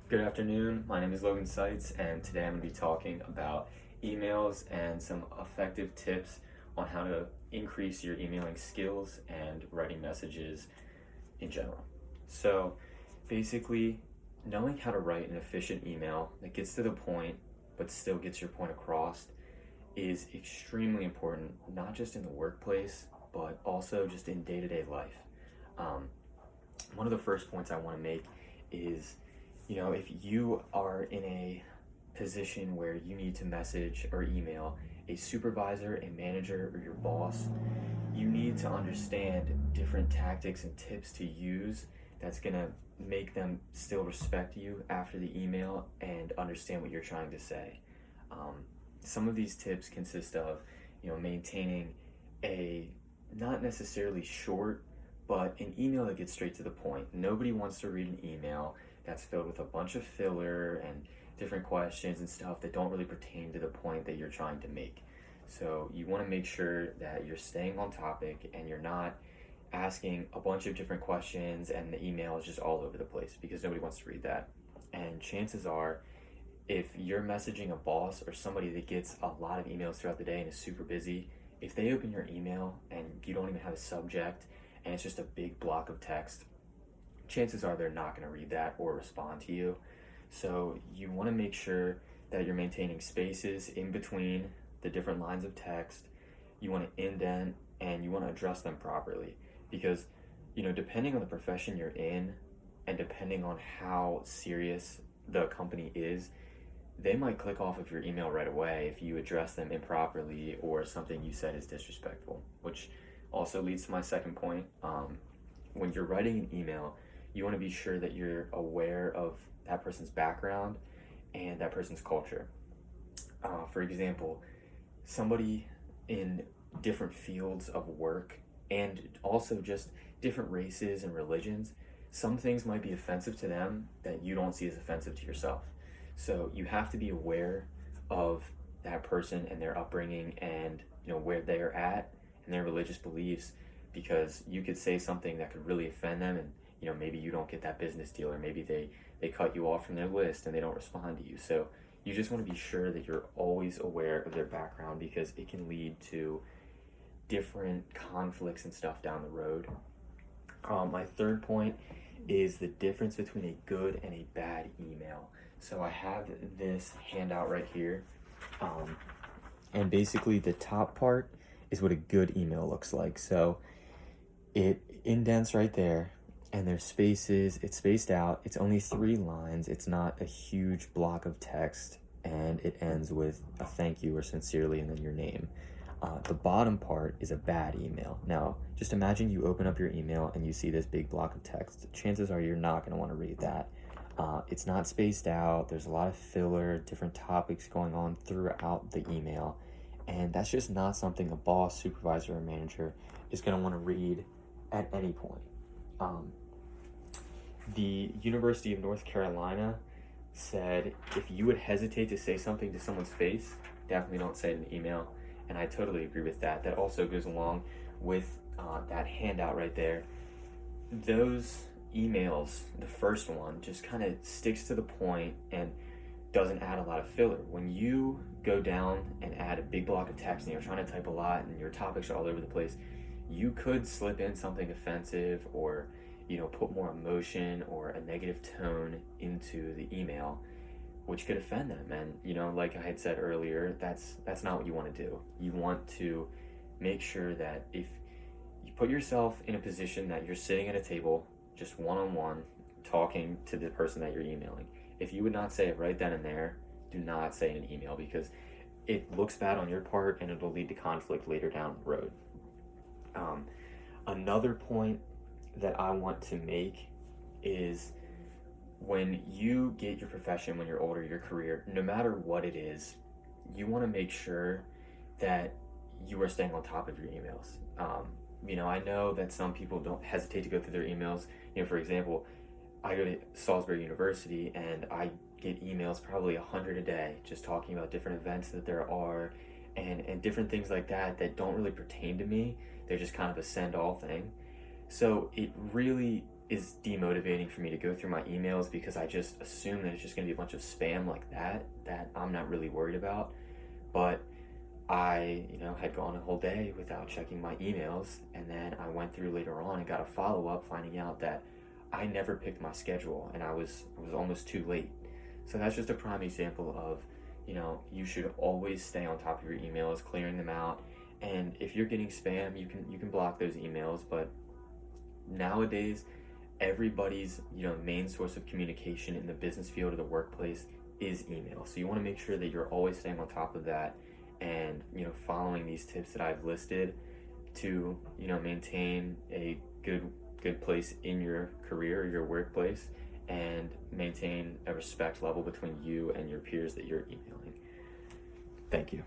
Good afternoon. My name is Logan Seitz, and today I'm going to be talking about emails and some effective tips on how to increase your emailing skills and writing messages in general. So, basically, knowing how to write an efficient email that gets to the point but still gets your point across is extremely important, not just in the workplace, but also just in day to day life. Um, One of the first points I want to make is, if you are in a position where you need to message or email a supervisor, a manager, or your boss, you need to understand different tactics and tips to use that's going to make them still respect you after the email and understand what you're trying to say. Um, some of these tips consist of, maintaining a not necessarily short, but an email that gets straight to the point. Nobody wants to read an email that's filled with a bunch of filler and different questions and stuff that don't really pertain to the point that you're trying to make. So you want to make sure that you're staying on topic and you're not asking a bunch of different questions and the email is just all over the place, because nobody wants to read that. And chances are, if you're messaging a boss or somebody that gets a lot of emails throughout the day and is super busy, if they open your email and you don't even have a subject and it's just a big block of text, chances are they're not going to read that or respond to you. So you want to make sure that you're maintaining spaces in between the different lines of text. You want to indent and you want to address them properly, because depending on the profession you're in and depending on how serious the company is, they might click off of your email right away if you address them improperly or something you said is disrespectful, which also leads to my second point. When you're writing an email, you want to be sure that you're aware of that person's background and that person's culture. For example, somebody in different fields of work and also just different races and religions, some things might be offensive to them that you don't see as offensive to yourself. So you have to be aware of that person and their upbringing and where they're at and their religious beliefs, because you could say something that could really offend them, and maybe you don't get that business deal, or maybe they cut you off from their list and they don't respond to you. So you just want to be sure that you're always aware of their background, because it can lead to different conflicts and stuff down the road. My third point is the difference between a good and a bad email. So I have this handout right here, and basically the top part is what a good email looks like. So it indents right there, and there's spaces, it's spaced out, it's only 3 lines, it's not a huge block of text, and it ends with a thank you or sincerely and then your name. The bottom part is a bad email. Now, just imagine you open up your email and you see this big block of text. Chances are you're not going to want to read that. It's not spaced out, there's a lot of filler, different topics going on throughout the email, and that's just not something a boss, supervisor, or manager is going to want to read at any point. The University of North Carolina said if you would hesitate to say something to someone's face, definitely don't say it in an email, and I totally agree with that. That also goes along with that handout right there. Those emails, the first one, just kind of sticks to the point and doesn't add a lot of filler. When you go down and add a big block of text and you're trying to type a lot and your topics are all over the place, you could slip in something offensive or put more emotion or a negative tone into the email, which could offend them. And like I had said earlier, that's not what you want to do. You want to make sure that if you put yourself in a position that you're sitting at a table just one-on-one talking to the person that you're emailing, if you would not say it right then and there, do not say in an email, because it looks bad on your part and it'll lead to conflict later down the road. Another point that I want to make is, when you get your profession, when you're older, your career, no matter what it is, you want to make sure that you are staying on top of your emails. I know that some people don't hesitate to go through their emails. For example, I go to Salisbury University and I get emails probably 100 a day just talking about different events that there are and different things like that that don't really pertain to me. They're just kind of a send-all thing. So it really is demotivating for me to go through my emails because I just assume that it's just going to be a bunch of spam like that I'm not really worried about. But I, had gone a whole day without checking my emails, and then I went through later on and got a follow-up finding out that I never picked my schedule and I was almost too late. So that's just a prime example of, you should always stay on top of your emails, clearing them out. And if you're getting spam, you can block those emails, but nowadays everybody's main source of communication in the business field or the workplace is email. So you want to make sure that you're always staying on top of that and following these tips that I've listed to maintain a good place in your career or your workplace, and maintain a respect level between you and your peers that you're emailing. Thank you.